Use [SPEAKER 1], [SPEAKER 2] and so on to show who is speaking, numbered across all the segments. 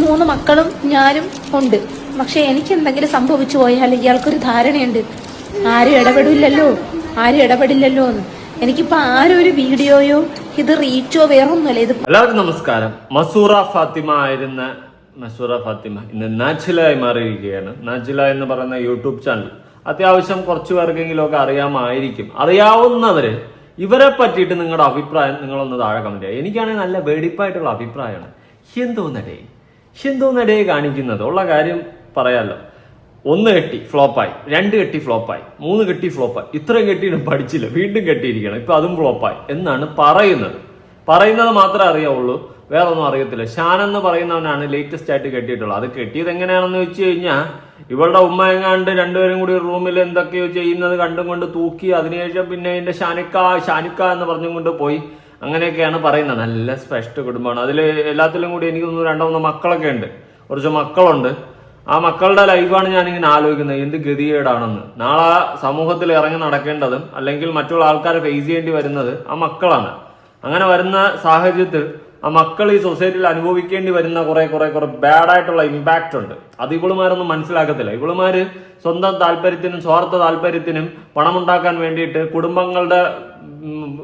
[SPEAKER 1] 3 മക്കളും ഞാനും ഉണ്ട്. പക്ഷെ എനിക്ക് എന്തെങ്കിലും സംഭവിച്ചു പോയാൽ ഇയാൾക്കൊരു ധാരണയുണ്ട്, ആരും ഇടപെടില്ലല്ലോ എന്ന്. എനിക്കിപ്പോ ആരും ഒരു വീഡിയോയോ ഇത് റീച്ചോ വേറൊന്നുമല്ല. ഇത്
[SPEAKER 2] എല്ലാവർക്കും നമസ്കാരം. മസൂറ ഫാത്തിമ ഇന്ന് നാജിലായി മാറിയിരിക്കുകയാണ്. നാജില എന്ന് പറയുന്ന യൂട്യൂബ് ചാനൽ അത്യാവശ്യം കുറച്ചു പേർക്കെങ്കിലും ഒക്കെ അറിയാമായിരിക്കും. അറിയാവുന്നവര് ഇവരെ പറ്റിയിട്ട് നിങ്ങളുടെ അഭിപ്രായം നിങ്ങളൊന്ന് താഴെ കമന്റ് ചെയ്യുക. എനിക്കാണെങ്കിൽ നല്ല വെടിപ്പായിട്ടുള്ള അഭിപ്രായമാണ്. എന്തോന്നടേ കാണിക്കുന്നത് ഉള്ള കാര്യം പറയാലോ. 1 കെട്ടി ഫ്ലോപ്പായി, 2 കെട്ടി ഫ്ലോപ്പായി, 3 കെട്ടി ഫ്ലോപ്പായി, ഇത്രയും കെട്ടിയിട്ട് പഠിച്ചില്ല, വീണ്ടും കെട്ടിയിരിക്കണം, ഇപ്പൊ അതും ഫ്ലോപ്പായി എന്നാണ് പറയുന്നത് മാത്രമേ അറിയാവുള്ളൂ, വേറെ ഒന്നും അറിയത്തില്ല. ഷാൻ എന്ന് പറയുന്നവനാണ് ലേറ്റസ്റ്റ് ആയിട്ട് കെട്ടിയിട്ടുള്ളത്. അത് കെട്ടിയത് എങ്ങനെയാണെന്ന് വെച്ച് കഴിഞ്ഞാൽ ഇവളുടെ ഉമ്മ എങ്ങാണ്ട് രണ്ടുപേരും കൂടി റൂമിൽ എന്തൊക്കെയോ ചെയ്യുന്നത് കണ്ടും കൊണ്ട് തൂക്കി, അതിനുശേഷം പിന്നെ എന്റെ ഷാനിക്ക എന്ന് പറഞ്ഞും കൊണ്ട് പോയി. അങ്ങനെയൊക്കെയാണ് പറയുന്നത്. നല്ല സ്പെഷ്ട് കുടുംബമാണ്. അതിൽ എല്ലാത്തിലും കൂടി എനിക്ക് 2-3 മക്കളൊക്കെ ഉണ്ട്, കുറച്ച് മക്കളുണ്ട്. ആ മക്കളുടെ ലൈഫാണ് ഞാനിങ്ങനെ ആലോചിക്കുന്നത്, എന്ത് ഗതികേടാണെന്ന്. നാളെ സമൂഹത്തിൽ ഇറങ്ങി നടക്കേണ്ടതും അല്ലെങ്കിൽ മറ്റുള്ള ആൾക്കാരെ ഫേസ് ചെയ്യേണ്ടി വരുന്നത് ആ മക്കളാണ്. അങ്ങനെ വരുന്ന സാഹചര്യത്തിൽ ആ മക്കൾ ഈ സൊസൈറ്റിയിൽ അനുഭവിക്കേണ്ടി വരുന്ന കുറെ ബാഡായിട്ടുള്ള ഇമ്പാക്റ്റ് ഉണ്ട്. അത് ഇവളുമാരൊന്നും മനസ്സിലാക്കത്തില്ല. ഇവളുമാര് സ്വന്തം താല്പര്യത്തിനും സ്വാർത്ഥ താല്പര്യത്തിനും പണമുണ്ടാക്കാൻ വേണ്ടിയിട്ട് കുടുംബങ്ങളുടെ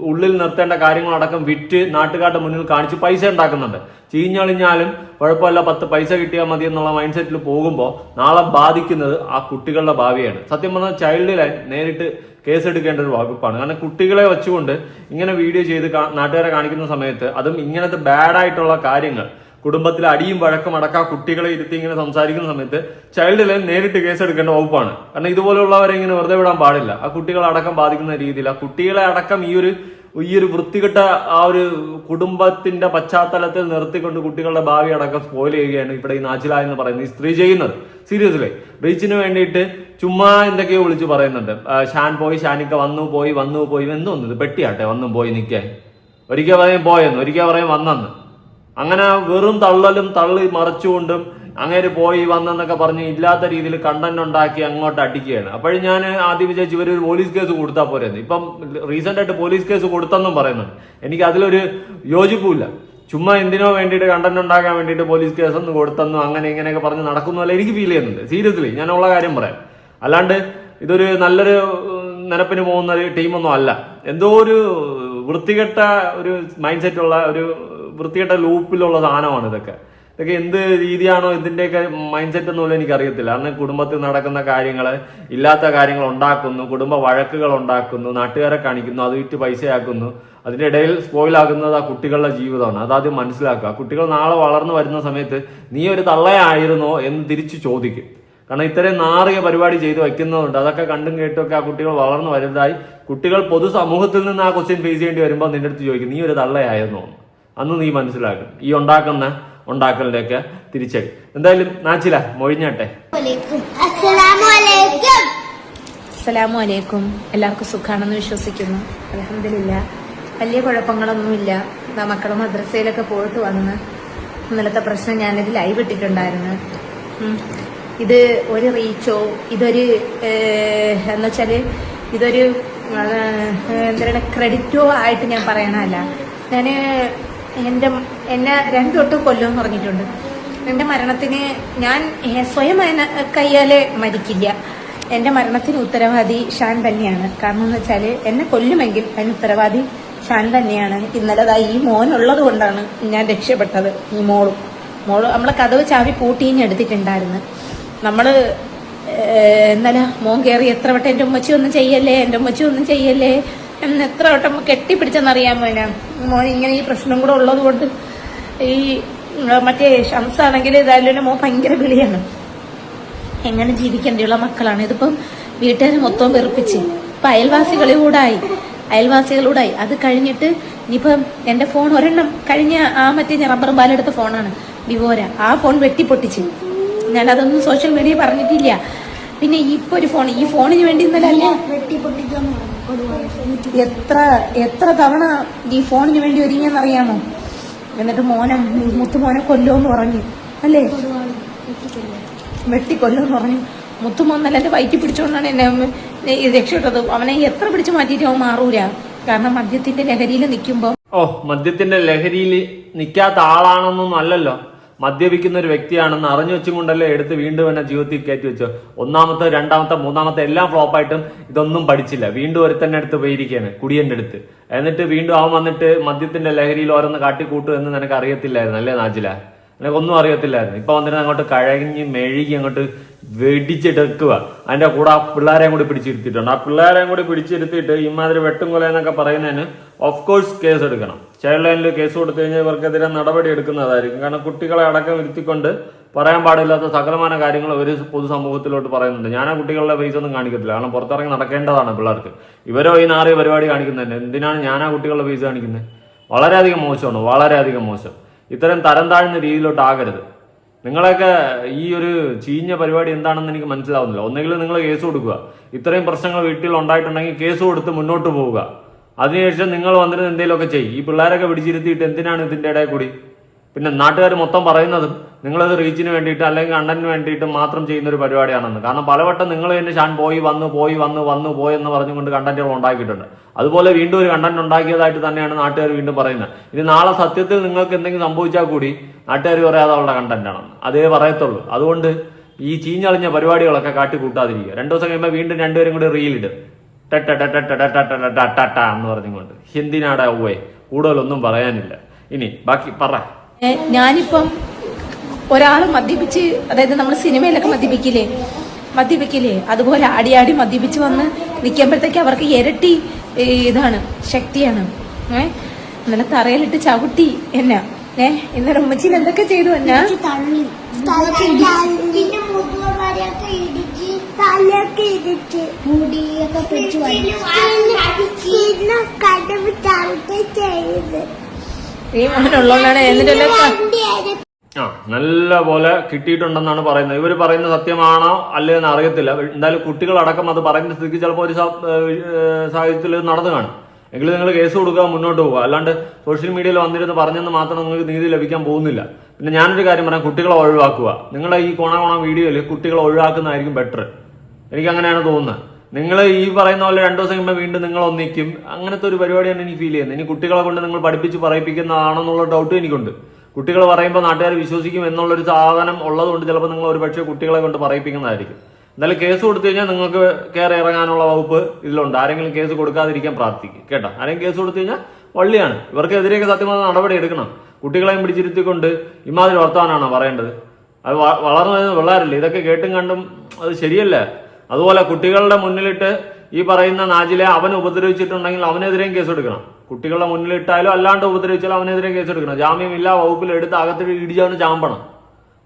[SPEAKER 2] ഉള്ളിൽ നിർത്തേണ്ട കാര്യങ്ങളടക്കം വിറ്റ് നാട്ടുകാരുടെ മുന്നിൽ കാണിച്ച് പൈസ ഉണ്ടാക്കുന്നുണ്ട്. ചീഞ്ഞളിഞ്ഞാലും കുഴപ്പമില്ല, 10 പൈസ കിട്ടിയാൽ മതി എന്നുള്ള മൈൻഡ് സെറ്റിൽ പോകുമ്പോൾ നാളെ ബാധിക്കുന്നത് ആ കുട്ടികളുടെ ഭാവിയാണ്. സത്യം പറഞ്ഞാൽ ചൈൽഡ് ലൈൻ നേരിട്ട് കേസെടുക്കേണ്ട ഒരു വകുപ്പാണ്. കാരണം കുട്ടികളെ വെച്ചുകൊണ്ട് ഇങ്ങനെ വീഡിയോ ചെയ്ത് നാട്ടുകാരെ കാണിക്കുന്ന സമയത്ത്, അതും ഇങ്ങനത്തെ ബാഡായിട്ടുള്ള കാര്യങ്ങൾ, കുടുംബത്തിൽ അടിയും വഴക്കും അടക്കം കുട്ടികളെ ഇരുത്തി ഇങ്ങനെ സംസാരിക്കുന്ന സമയത്ത് ചൈൽഡ് ലൈൻ നേരിട്ട് കേസെടുക്കേണ്ട വകുപ്പാണ്. കാരണം ഇതുപോലുള്ളവരെ ഇങ്ങനെ വെറുതെ വിടാൻ പാടില്ല. ആ കുട്ടികളെ അടക്കം ബാധിക്കുന്ന രീതിയിൽ ആ കുട്ടികളെ അടക്കം ഈ ഒരു വൃത്തികെട്ട ആ ഒരു കുടുംബത്തിന്റെ പശ്ചാത്തലത്തിൽ നിർത്തിക്കൊണ്ട് കുട്ടികളുടെ ഭാവി അടക്കം സ്പോയിൽ ചെയ്യുകയാണ് ഇവിടെ ഈ നാജില എന്ന് പറയുന്ന ഈ സ്ത്രീ ചെയ്യുന്നത്. സീരിയസ്ലി റീച്ചിന് വേണ്ടിയിട്ട് ചുമ്മാ എന്തൊക്കെയോ വിളിച്ചു പറയുന്നുണ്ട്. ഷാൻ പോയി, ഷാനിക്ക വന്നു പോയി എന്തോന്നത് പെട്ടിയാട്ടെ, വന്നും പോയി നിൽക്കാൻ. ഒരിക്കൽ പറയും പോയെന്ന്, ഒരിക്കൽ പറയും വന്നെന്ന്. അങ്ങനെ വെറും തള്ളി മറച്ചുകൊണ്ടും അങ്ങേര് പോയി വന്നെന്നൊക്കെ പറഞ്ഞ് ഇല്ലാത്ത രീതിയിൽ കണ്ടന്റ് ഉണ്ടാക്കി അങ്ങോട്ട് അടിക്കുകയാണ്. അപ്പോഴും ഞാൻ ആദ്യം വിചാരിച്ചു ഇവരൊരു പോലീസ് കേസ് കൊടുത്താൽ പോരെന്ന്. ഇപ്പം റീസെന്റ് ആയിട്ട് പോലീസ് കേസ് കൊടുത്തെന്നും പറയുന്നുണ്ട്. എനിക്ക് അതിലൊരു യോജിപ്പില്ല. ചുമ്മാ എന്തിനോ വേണ്ടിയിട്ട് കണ്ടന്റ് ഉണ്ടാക്കാൻ വേണ്ടിയിട്ട് പോലീസ് കേസൊന്നും കൊടുത്തെന്നും അങ്ങനെ ഇങ്ങനെയൊക്കെ പറഞ്ഞ് നടക്കുന്നതല്ല എനിക്ക് ഫീൽ ചെയ്യുന്നുണ്ട്. സീരിയസ്ലി ഞാനുള്ള കാര്യം പറയാം. അല്ലാണ്ട് ഇതൊരു നല്ലൊരു നിരപ്പിന് പോകുന്ന ഒരു ടീമൊന്നും അല്ല. എന്തോ ഒരു വൃത്തികെട്ട ഒരു മൈൻഡ് സെറ്റുള്ള ഒരു വൃത്തികെട്ട ലൂപ്പിലുള്ള സാധനമാണ് ഇതൊക്കെ എന്ത് രീതിയാണോ ഇതിന്റെയൊക്കെ മൈൻഡ് സെറ്റ് ഒന്നുമില്ല, എനിക്കറിയത്തില്ല. അന്ന് കുടുംബത്തിൽ നടക്കുന്ന കാര്യങ്ങള്, ഇല്ലാത്ത കാര്യങ്ങൾ ഉണ്ടാക്കുന്നു, കുടുംബ വഴക്കുകൾ ഉണ്ടാക്കുന്നു, നാട്ടുകാരെ കാണിക്കുന്നു, അത് വിറ്റ് പൈസയാക്കുന്നു. അതിന്റെ ഇടയിൽ സ്പോയിലാകുന്നത് ആ കുട്ടികളുടെ ജീവിതമാണ്. അതാദ്യം മനസ്സിലാക്കുക. കുട്ടികൾ നാളെ വളർന്നു വരുന്ന സമയത്ത് നീ ഒരു തള്ളയായിരുന്നോ എന്ന് തിരിച്ചു ചോദിക്കും. കാരണം ഇത്രയും നാറിയ പരിപാടി ചെയ്ത് വെക്കുന്നതുകൊണ്ട് അതൊക്കെ കണ്ടും കേട്ടൊക്കെ ആ കുട്ടികൾ വളർന്നു വലുതായി കുട്ടികൾ പൊതുസമൂഹത്തിൽ നിന്ന് ആ ക്വസ്റ്റ്യൻ ഫേസ് ചെയ്യേണ്ടി വരുമ്പോൾ നിന്റെ അടുത്ത് ചോദിക്കും നീ ഒരു തള്ളയായിരുന്നോ. അന്ന് നീ മനസ്സിലാക്കും ഈ ഉണ്ടാക്കലിന്റെ ഒക്കെ തിരിച്ചടി. എന്തായാലും നാജില മൊഴിഞ്ഞാട്ടെ.
[SPEAKER 1] അസ്സലാമു അലൈക്കും. എല്ലാവർക്കും സുഖാണെന്ന് വിശ്വസിക്കുന്നു. അൽഹംദുലില്ലാ, വലിയ കുഴപ്പങ്ങളൊന്നുമില്ല. മക്കൾ മദ്രസയിലൊക്കെ പോയിട്ട് വന്ന് ഇന്നലത്തെ പ്രശ്നം ഞാനിത് ലൈവ് ഇട്ടിട്ടുണ്ടായിരുന്നു. ഇത് ഒരു റീച്ചോ ഇതൊരു എന്നുവെച്ചാല് ഇതൊരു എന്താണ് ക്രെഡിറ്റോ ആയിട്ട് ഞാൻ പറയണല്ല. എന്നെ 2 തൊട്ട് കൊല്ലുമെന്ന് പറഞ്ഞിട്ടുണ്ട്. എൻ്റെ മരണത്തിന് ഞാൻ സ്വയം കയ്യാലെ മരിക്കില്ല. എൻ്റെ മരണത്തിന് ഉത്തരവാദി ഷാൻ തന്നെയാണ്. കാരണം എന്ന് വെച്ചാൽ എന്നെ കൊല്ലുമെങ്കിൽ അതിന് ഉത്തരവാദി ഷാൻ തന്നെയാണ്. ഇന്നലെ ഈ മോനുള്ളത് കൊണ്ടാണ് ഞാൻ രക്ഷപ്പെട്ടത്. ഈ മോള് നമ്മളെ കതവ് ചാവി പൂട്ടീഞ്ഞെടുത്തിട്ടുണ്ടായിരുന്നു. നമ്മള് ഇന്നലെ മോൻ കയറി എത്ര വട്ടം എൻ്റെ ഉമ്മച്ചി ഒന്നും ചെയ്യല്ലേ എന്ന് എത്ര വട്ടം കെട്ടിപ്പിടിച്ചെന്നറിയാമോ. മോൻ ഇങ്ങനെ ഈ പ്രശ്നം കൂടെ ഉള്ളത് കൊണ്ട് ഈ മറ്റേ ഷംസാണെങ്കിൽ ഇതായാലും മോൻ ഭയങ്കര വിളിയാണ്. എങ്ങനെ ജീവിക്കേണ്ടിയുള്ള മക്കളാണ്. ഇതിപ്പം വീട്ടുകാർ മൊത്തം വെറുപ്പിച്ച് ഇപ്പൊ അയൽവാസികളൂടായി. അത് കഴിഞ്ഞിട്ട് ഇനിയിപ്പം എന്റെ ഫോൺ ഒരെണ്ണം കഴിഞ്ഞ ആ മറ്റേ റബ്ബർ ബാലെടുത്ത ഫോണാണ്, വിവോര. ആ ഫോൺ വെട്ടിപ്പൊട്ടിച്ച്. ഞാനതൊന്നും സോഷ്യൽ മീഡിയ പറഞ്ഞിട്ടില്ല. പിന്നെ ഇപ്പൊ ഒരു ഫോൺ, ഈ ഫോണിന് വേണ്ടി ഇന്നലല്ല എത്ര തവണ ഈ ഫോണിന് വേണ്ടി ഒരുങ്ങിയെന്നറിയാമോ. എന്നിട്ട് മുത്തുമോനെ കൊല്ലുമെന്ന് പറഞ്ഞു അല്ലേ, വെട്ടിക്കൊല്ലുമെന്ന് പറഞ്ഞു. മുത്തുമോൻ നല്ല എന്റെ വയറ്റി പിടിച്ചോണ്ടാണ് എന്നെ രക്ഷപ്പെട്ടത്. അവനെ എത്ര പിടിച്ചു മാറ്റിയിട്ട് അവൻ മാറൂല. കാരണം മദ്യത്തിന്റെ ലഹരിയിൽ നിൽക്കുമ്പോ
[SPEAKER 2] മദ്യത്തിന്റെ ലഹരിയിൽ നിൽക്കാത്ത ആളാണെന്നൊന്നും അല്ലല്ലോ. മദ്യപിക്കുന്ന ഒരു വ്യക്തിയാണെന്ന് അറിഞ്ഞു വെച്ചും കൊണ്ടല്ലേ എടുത്ത് വീണ്ടും എന്നെ ജീവിതത്തിൽ കയറ്റി വെച്ചു. ഒന്നാമത്തെ, രണ്ടാമത്തെ, മൂന്നാമത്തെ എല്ലാം ഫ്ലോപ്പായിട്ടും ഇതൊന്നും പഠിച്ചില്ല. വീണ്ടും ഒരുത്തന്നെ അടുത്ത് പോയിരിക്കുകയാണ്, കുടിയന്റെ അടുത്ത്. എന്നിട്ട് വീണ്ടും അവൻ വന്നിട്ട് മദ്യത്തിന്റെ ലഹരിയിൽ ഓരോന്ന് കാട്ടിക്കൂട്ടു എന്ന് നിനക്ക് അറിയത്തില്ലായിരുന്നു അല്ലേ നാജില? നിനക്കൊന്നും അറിയത്തില്ലായിരുന്നു. ഇപ്പൊ വന്നിട്ട് അങ്ങോട്ട് കഴങ്ങി മെഴുകി അങ്ങോട്ട് വെടിച്ചെടുക്കുക. അതിന്റെ കൂടെ ആ പിള്ളേരെയും കൂടി പിടിച്ചിരുത്തിയിട്ടുണ്ട്. ആ പിള്ളേരെയും കൂടി പിടിച്ചിരുത്തിയിട്ട് ഇമാതിരി വെട്ടും കൊല എന്നൊക്കെ പറയുന്നതിന് ഓഫ് കോഴ്സ് കേസ് എടുക്കണം. ചൈൽഡ് ലൈനിൽ കേസ് കൊടുത്തു കഴിഞ്ഞാൽ ഇവർക്കെതിരെ നടപടി എടുക്കുന്നതായിരിക്കും. കാരണം കുട്ടികളെ അടക്കം ഇരുത്തിക്കൊണ്ട് പറയാൻ പാടില്ലാത്ത സകലമാന കാര്യങ്ങൾ ഒരു പൊതുസമൂഹത്തിലോട്ട് പറയുന്നുണ്ട്. ഞാൻ ആ കുട്ടികളുടെ ഫേസ് ഒന്നും കാണിക്കത്തില്ല, കാരണം പുറത്തിറങ്ങി നടക്കേണ്ടതാണ് പിള്ളേർക്ക്. ഇവരോ ഈ നാറിയ പരിപാടി കാണിക്കുന്നത് എന്തിനാണ് ഞാൻ ആ കുട്ടികളുടെ ഫേസ് കാണിക്കുന്നത്? വളരെയധികം മോശമാണ്, വളരെയധികം മോശം. ഇത്തരം തരം താഴ്ന്ന രീതിയിലോട്ട് ആകരുത്. നിങ്ങളൊക്കെ ഈ ഒരു ചീഞ്ഞ പരിപാടി എന്താണെന്ന് എനിക്ക് മനസ്സിലാവുന്നില്ല. ഒന്നെങ്കിൽ നിങ്ങൾ കേസ് കൊടുക്കുക. ഇത്രയും പ്രശ്നങ്ങൾ വീട്ടിൽ ഉണ്ടായിട്ടുണ്ടെങ്കിൽ കേസ് കൊടുത്ത് മുന്നോട്ട് പോവുക. അതിനുശേഷം നിങ്ങൾ വന്നിട്ട് എന്തെങ്കിലുമൊക്കെ ചെയ്യും. ഈ പിള്ളേരൊക്കെ പിടിച്ചിരുത്തിയിട്ട് എന്തിനാണ് ഇതിന്റെ ഇടയിൽ കൂടി? പിന്നെ നാട്ടുകാർ മൊത്തം പറയുന്നതും നിങ്ങളത് റീച്ചിന് വേണ്ടിയിട്ട് അല്ലെങ്കിൽ കണ്ടന്റിന് വേണ്ടിയിട്ട് മാത്രം ചെയ്യുന്ന ഒരു പരിപാടിയാണെന്ന്. കാരണം പലവട്ടം നിങ്ങൾ തന്നെ ഷാൻ പോയി എന്ന് പറഞ്ഞുകൊണ്ട് കണ്ടന്റുകൾ ഉണ്ടാക്കിയിട്ടുണ്ട്. അതുപോലെ വീണ്ടും ഒരു കണ്ടന്റ് ഉണ്ടാക്കിയതായിട്ട് തന്നെയാണ് നാട്ടുകാർ വീണ്ടും പറയുന്നത്. ഇനി നാളെ സത്യത്തിൽ നിങ്ങൾക്ക് എന്തെങ്കിലും സംഭവിച്ചാൽ കൂടി നാട്ടുകാർ പറയാതെ അവളുടെ കണ്ടന്റ് ആണെന്ന് അതേ പറയത്തുള്ളൂ. അതുകൊണ്ട് ഈ ചീഞ്ഞളിഞ്ഞ പരിപാടികളൊക്കെ കാട്ടിക്കൂട്ടാതിരിക്കുക. 2 ദിവസം കഴിയുമ്പോൾ വീണ്ടും രണ്ടുപേരും കൂടി റീലിടും എന്ന് പറഞ്ഞുകൊണ്ട്. എന്തിനാടാ ഊവേ? കൂടുതലൊന്നും പറയാനില്ല. ഇനി ബാക്കി പറ.
[SPEAKER 1] ഞാനിപ്പം ഒരാൾ മദ്യപിച്ച്, അതായത് നമ്മൾ സിനിമയിലൊക്കെ മദ്യപിക്കില്ലേ അതുപോലെ ആടി മദ്യപിച്ച് വന്ന് നിൽക്കുമ്പോഴത്തേക്ക് അവർക്ക് ഇരട്ടി ഇതാണ്, ശക്തിയാണ്. ഇന്നലെ തറയിലിട്ട് ചവിട്ടി എന്നാ ഇന്നലെ ഉമ്മച്ചിൽ എന്തൊക്കെ ചെയ്തു എന്നാ ഈ മോനുള്ളതാണ്. എന്നിട്ട്
[SPEAKER 2] നല്ല പോലെ കിട്ടിയിട്ടുണ്ടെന്നാണ് പറയുന്നത്. ഇവർ പറയുന്ന സത്യമാണോ അല്ലേ എന്ന് അറിയത്തില്ല. എന്തായാലും കുട്ടികളടക്കം അത് പറയുന്ന സ്ഥിതിക്ക് ചിലപ്പോൾ ഒരു സാഹചര്യത്തിൽ നടന്നു കാണും. എങ്കിലും നിങ്ങൾ കേസ് കൊടുക്കുക, മുന്നോട്ട് പോകുക. അല്ലാണ്ട് സോഷ്യൽ മീഡിയയിൽ വന്നിരുന്ന് പറഞ്ഞെന്ന് മാത്രം നിങ്ങൾക്ക് നീതി ലഭിക്കാൻ പോകുന്നില്ല. പിന്നെ ഞാനൊരു കാര്യം പറയാം, കുട്ടികളെ ഒഴിവാക്കുക. നിങ്ങളെ ഈ കോണ വീഡിയോയിൽ കുട്ടികളെ ഒഴിവാക്കുന്നതായിരിക്കും ബെറ്റർ. എനിക്ക് അങ്ങനെയാണ് തോന്നുന്നത്. നിങ്ങൾ ഈ പറയുന്ന പോലെ 2 ദിവസം കഴിയുമ്പോൾ വീണ്ടും നിങ്ങൾ ഒന്നിക്കും. അങ്ങനത്തെ ഒരു പരിപാടിയാണ് എനിക്ക് ഫീൽ ചെയ്യുന്നത്. ഇനി കുട്ടികളെ കൊണ്ട് നിങ്ങൾ പഠിപ്പിച്ച് പറയിപ്പിക്കുന്നതാണെന്നുള്ള ഡൗട്ടും എനിക്കുണ്ട്. കുട്ടികൾ പറയുമ്പോൾ നാട്ടുകാർ വിശ്വസിക്കും എന്നുള്ളൊരു സാധനം ഉള്ളതുകൊണ്ട് ചിലപ്പോൾ നിങ്ങൾ ഒരു പക്ഷേ കുട്ടികളെ കൊണ്ട് പറയിപ്പിക്കുന്നതായിരിക്കും. എന്നാലും കേസ് കൊടുത്തു കഴിഞ്ഞാൽ നിങ്ങൾക്ക് കയറി ഇറങ്ങാനുള്ള വകുപ്പ് ഇതിലുണ്ട്. ആരെങ്കിലും കേസ് കൊടുക്കാതിരിക്കാൻ പ്രാർത്ഥിക്കും കേട്ടോ. ആരെങ്കിലും കേസ് കൊടുത്തു കഴിഞ്ഞാൽ വള്ളിയാണ്. ഇവർക്കെതിരെയൊക്കെ സത്യമായ നടപടി എടുക്കണം. കുട്ടികളെയും പിടിച്ചിരുത്തിക്കൊണ്ട് ഇമാതിരി വർത്തമാനമാണോ പറയേണ്ടത്? അത് വളർന്നു വരുന്ന പിള്ളേരല്ലേ, ഇതൊക്കെ കേട്ടും കണ്ടും അത് ശരിയല്ല. അതുപോലെ കുട്ടികളുടെ മുന്നിലിട്ട് ഈ പറയുന്ന നാജിലെ അവനെ ഉപദ്രവിച്ചിട്ടുണ്ടെങ്കിൽ അവനെതിരെയും കേസെടുക്കണം. കുട്ടികളുടെ മുന്നിലിട്ടാലും അല്ലാണ്ട് ഉപദ്രവിച്ചാലും അവനെതിരെ കേസെടുക്കണം. ജാമ്യമില്ലാ വകുപ്പിൽ എടുത്ത് അകത്തിൽ ഇടിച്ചവന് ചാമ്പണം.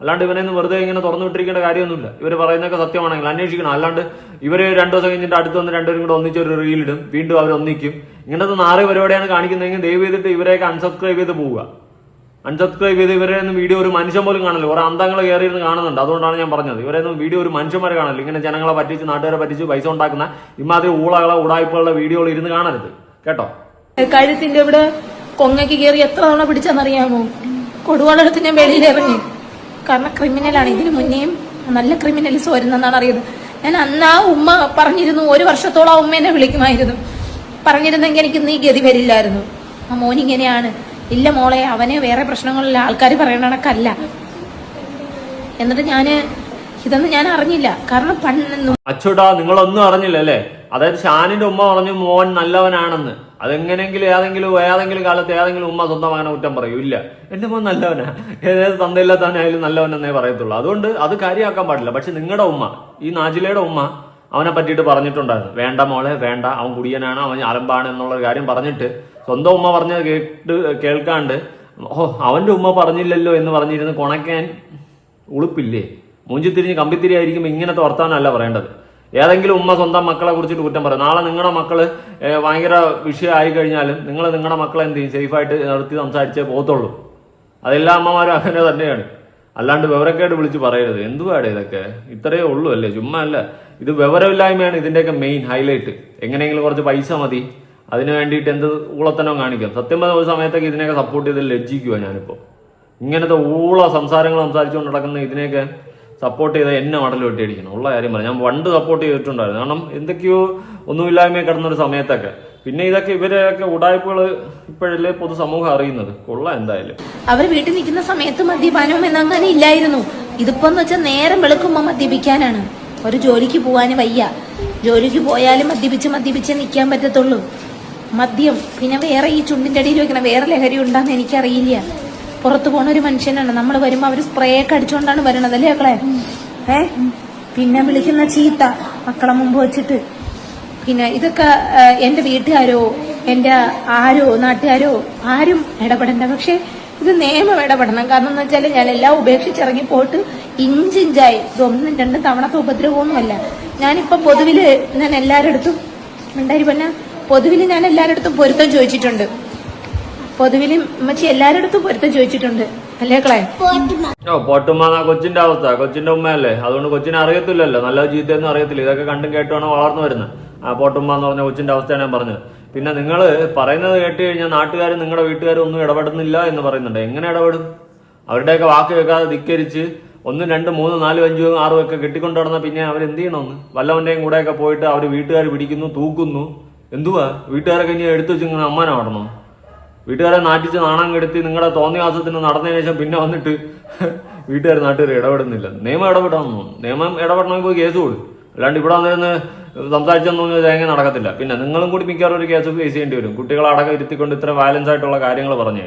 [SPEAKER 2] അല്ലാണ്ട് ഇവനെന്ന് വെറുതെ ഇങ്ങനെ തുറന്നു വിട്ടിരിക്കേണ്ട കാര്യമൊന്നുമില്ല. ഇവർ പറയുന്നതൊക്കെ സത്യമാണെങ്കിൽ അന്വേഷിക്കണം. അല്ലാണ്ട് ഇവര് 2 ദിവസം കഴിഞ്ഞിട്ട് അടുത്ത് വന്ന് രണ്ടുപേരും കൂടെ ഒന്നിച്ചൊരു റീലിടും, വീണ്ടും അവർ ഒന്നിക്കും. ഇങ്ങനത്തെ നാറ് പരിപാടിയാണ് കാണിക്കുന്നതെങ്കിൽ ദയവ് ചെയ്തിട്ട് ഇവരെയൊക്കെ അൺസബ്സ്ക്രൈബ് ചെയ്ത് പോവുക. അൺസബ്സ്ക്രൈബ് ചെയ്ത് ഇവരെ ഒന്നും വീഡിയോ ഒരു മനുഷ്യൻ പോലും കാണല്ലോ. കുറെ അന്തങ്ങൾ കയറിയിരുന്ന് കാണുന്നുണ്ട്. അതുകൊണ്ടാണ് ഞാൻ പറഞ്ഞത് ഇവരെയൊന്നും വീഡിയോ ഒരു മനുഷ്യന്മാരെ കാണല്ലോ. ഇങ്ങനെ ജനങ്ങളെ പറ്റിച്ച് നാട്ടുകാരെ പറ്റിച്ച് പൈസ ഉണ്ടാക്കുന്ന ഇമാതിരി ഉടായ്പകളുടെ വീഡിയോകൾ ഇരുന്ന് കാണരുത് കേട്ടോ.
[SPEAKER 1] കഴുത്തിന്റെ ഇവിടെ കൊങ്ങയ്ക്ക് കയറി എത്ര തവണ പിടിച്ചെന്നറിയാമോ? കൊടുവാളെടുത്ത് ഞാൻ വെളിയിലിറങ്ങി. കാരണം ക്രിമിനലാണ്. ഇതിനു മുന്നേയും നല്ല ക്രിമിനൽസ് വരുന്നെന്നാണ് അറിയുന്നത്. ഞാൻ അന്ന് ആ ഉമ്മ പറഞ്ഞിരുന്നു, 1 വർഷത്തോളം ആ ഉമ്മ എന്നെ വിളിക്കുമായിരുന്നു. പറഞ്ഞിരുന്നെങ്കിൽ എനിക്ക് നീ ഗതി വരില്ലായിരുന്നു. ആ മോനിങ്ങനെയാണ്. ഇല്ല മോളെ, അവന് വേറെ പ്രശ്നങ്ങളില്ല, ആൾക്കാർ പറയണ കണക്കല്ല. എന്നിട്ട് ഇതൊന്നും ഞാൻ അറിഞ്ഞില്ല. കാരണം
[SPEAKER 2] അച്ചോട്ടാ നിങ്ങളൊന്നും അറിഞ്ഞില്ല അല്ലേ? അതായത് ഷാനിന്റെ ഉമ്മ പറഞ്ഞു മോൻ നല്ലവനാണെന്ന്. അതെങ്ങനെങ്കിലും ഏതെങ്കിലും കാലത്ത് ഏതെങ്കിലും ഉമ്മ സ്വന്തം മകനെ കുറ്റം പറയൂ? ഇല്ല, എന്റെ മോൻ നല്ലവനാ. ഏത് തന്തയില്ലാത്തവനായാലും നല്ലവനെന്നേ പറയത്തുള്ളൂ. അതുകൊണ്ട് അത് കാര്യമാക്കാൻ പാടില്ല. പക്ഷെ നിങ്ങളുടെ ഉമ്മ, ഈ നാജിലയുടെ ഉമ്മ അവനെ പറ്റിയിട്ട് പറഞ്ഞിട്ടുണ്ടായിരുന്നു, വേണ്ട മോളെ വേണ്ട, അവൻ കുടിയനാണ്, അവൻ അലമ്പാണ് എന്നുള്ള കാര്യം പറഞ്ഞിട്ട് സ്വന്തം ഉമ്മ പറഞ്ഞത് കേൾക്കാണ്ട് അവന്റെ ഉമ്മ പറഞ്ഞില്ലല്ലോ എന്ന് പറഞ്ഞിരുന്ന് കൊണയ്ക്കാൻ ഉളുപ്പില്ലേ? മൂഞ്ചിത്തിരിഞ്ഞ് കമ്പിത്തിരി ആയിരിക്കും. ഇങ്ങനത്തെ വർത്താനമല്ല പറയേണ്ടത്. ഏതെങ്കിലും ഉമ്മ സ്വന്തം മക്കളെ കുറിച്ചിട്ട് കുറ്റം പറയും. നാളെ നിങ്ങളുടെ മക്കള് ഭയങ്കര വിഷയമായി കഴിഞ്ഞാലും നിങ്ങൾ നിങ്ങളുടെ മക്കളെ എന്ത് ചെയ്യും? സേഫായിട്ട് നിർത്തി സംസാരിച്ചേ പോകത്തുള്ളൂ. അതെല്ലാ അമ്മമാരും അങ്ങനെ തന്നെയാണ്. അല്ലാണ്ട് വിവരക്കേട് വിളിച്ച് പറയരുത്. എന്തുവാടെ ഇതൊക്കെ? ഇത്രയേ ഉള്ളൂ അല്ലേ? ചുമ്മാ അല്ല, ഇത് വിവരമില്ലായ്മയാണ് ഇതിന്റെയൊക്കെ മെയിൻ ഹൈലൈറ്റ്. എങ്ങനെയെങ്കിലും കുറച്ച് പൈസ മതി, അതിന് വേണ്ടിയിട്ട് എന്ത് ഊളത്തനോ കാണിക്കാം. സത്യം പറഞ്ഞ ഒരു സമയത്തൊക്കെ ഇതിനെയൊക്കെ സപ്പോർട്ട് ചെയ്ത് ലജ്ജിക്കുക. ഞാനിപ്പോൾ ഇങ്ങനത്തെ സംസാരങ്ങൾ സംസാരിച്ചുകൊണ്ട് നടക്കുന്ന ഇതിനെയൊക്കെ സപ്പോർട്ട് ചെയ്താൽ എന്നെ മടൽ വെട്ടിയടിക്കണം. ഉള്ള കാര്യം പറയാം, ഞാൻ പണ്ട് സപ്പോർട്ട് ചെയ്തിട്ടുണ്ടായിരുന്നു. കാരണം എന്തൊക്കെയോ ഒന്നുമില്ലായ്മയെ കിടന്നൊരു സമയത്തൊക്കെ പിന്നെ ഇതൊക്കെ ഇവരെയൊക്കെ ഉടായ്പകൾ ഇപ്പോഴല്ലേ പൊതുസമൂഹം അറിയുന്നത്. കൊള്ളാം എന്തായാലും.
[SPEAKER 1] അവർ വീട്ടിൽ നിൽക്കുന്ന സമയത്ത് മദ്യപാനവും എന്നങ്ങനെ ഇല്ലായിരുന്നു. ഇതിപ്പോ എന്ന് വെച്ചാൽ നേരം വെളുക്കുമ്പോ മദ്യപിക്കാനാണ്. ഒരു ജോലിക്ക് പോകാനും വയ്യ. ജോലിക്ക് പോയാലും മദ്യപിച്ച് നിൽക്കാൻ പറ്റത്തുള്ളൂ. മദ്യം പിന്നെ വേറെ ഈ ചുണ്ടിന്റെ അടിയിൽ വെക്കണ വേറെ ലഹരി ഉണ്ടാന്ന് എനിക്കറിയില്ല. പുറത്തു പോണ ഒരു മനുഷ്യനാണ്. നമ്മൾ വരുമ്പോ അവര് സ്പ്രേ ഒക്കെ അടിച്ചുകൊണ്ടാണ് വരണത് അല്ലേ മക്കളെ? പിന്നെ വിളിക്കുന്ന ചീത്ത മക്കളെ മുമ്പ് വെച്ചിട്ട്. പിന്നെ ഇതൊക്കെ എന്റെ വീട്ടുകാരോ എന്റെ ആരോ നാട്ടുകാരോ ആരും ഇടപെടണ്ട. പക്ഷെ ഇത് നിയമം ഇടപെടണം. കാരണം എന്ന് വെച്ചാൽ ഞാൻ എല്ലാം ഉപേക്ഷിച്ചിറങ്ങി പോയിട്ട് ഇഞ്ചിഞ്ചായി. ഇതൊന്നും രണ്ടും തവണത്തെ ഉപദ്രവമൊന്നുമല്ല. ഞാനിപ്പോ പൊതുവില് ഞാൻ എല്ലാവരുടെ അടുത്തും പൊതുവില് ഞാൻ എല്ലാവരുടെ അടുത്തും പൊരുത്തം ചോദിച്ചിട്ടുണ്ട്. പൊതുവില് ഉമ്മച്ചി എല്ലാവരുടെ അടുത്തും പൊരുത്തം ചോദിച്ചിട്ടുണ്ട് അല്ലേ ക്ലേ?
[SPEAKER 2] പോട്ടുമ്മ കൊച്ചിന്റെ അവസ്ഥ. കൊച്ചിന്റെ ഉമ്മയല്ലേ, അതുകൊണ്ട് കൊച്ചിനെ അറിയത്തില്ലല്ലോ, നല്ല ചീത്തയൊന്നും അറിയത്തില്ല. ഇതൊക്കെ കണ്ടും കേട്ടുമാണ് വളർന്നു വരുന്നത്. പോട്ടുമ്മ എന്ന് പറഞ്ഞ കൊച്ചിന്റെ അവസ്ഥയാണ് ഞാൻ പറഞ്ഞത്. പിന്നെ നിങ്ങൾ പറയുന്നത് കേട്ട് കഴിഞ്ഞാൽ നാട്ടുകാർ നിങ്ങളുടെ വീട്ടുകാരും ഒന്നും ഇടപെടുന്നില്ല എന്ന് പറയുന്നുണ്ട്. എങ്ങനെ ഇടപെടും? അവരുടെയൊക്കെ വാക്ക് കേൾക്കാതെ ധിക്കരിച്ച് 1, 2, 3, 4, 5, 6 ഒക്കെ കെട്ടിക്കൊണ്ടു നടന്ന പിന്നെ അവരെന്ത് ചെയ്യണമെന്ന്? വല്ലവന്റെയും കൂടെയൊക്കെ പോയിട്ട് അവർ വീട്ടുകാർ പിടിക്കുന്നു, തൂക്കുന്നു. എന്തുവാ വീട്ടുകാരൊക്കെ ഇനി എടുത്തു വെച്ച് ഇങ്ങനെ അമ്മാനം ആടണോ? വീട്ടുകാരെ നാട്ടിച്ച് നാണം കെടുത്തി നിങ്ങളുടെ തോന്നിയാസത്തിന് നടന്നതിന് ശേഷം പിന്നെ വന്നിട്ട് നാട്ടുകാർ ഇടപെടുന്നില്ല. നിയമം ഇടപെടാമെന്നോ? നിയമം ഇടപെടണമെങ്കിൽ പോയി കേസ് കൊടുക്കും. അല്ലാണ്ട് ഇവിടെ വന്നിരുന്ന് സംസാരിച്ചെന്നു തേങ്ങ നടക്കത്തില്ല. പിന്നെ നിങ്ങളും കൂടി മിക്കവാറും ഒരു കേസ് ഫേസ് ചെയ്യേണ്ടി വരും. കുട്ടികളെ അടക്കം ഇരുത്തിക്കൊണ്ട് ഇത്ര വയലൻസ് ആയിട്ടുള്ള കാര്യങ്ങൾ പറഞ്ഞു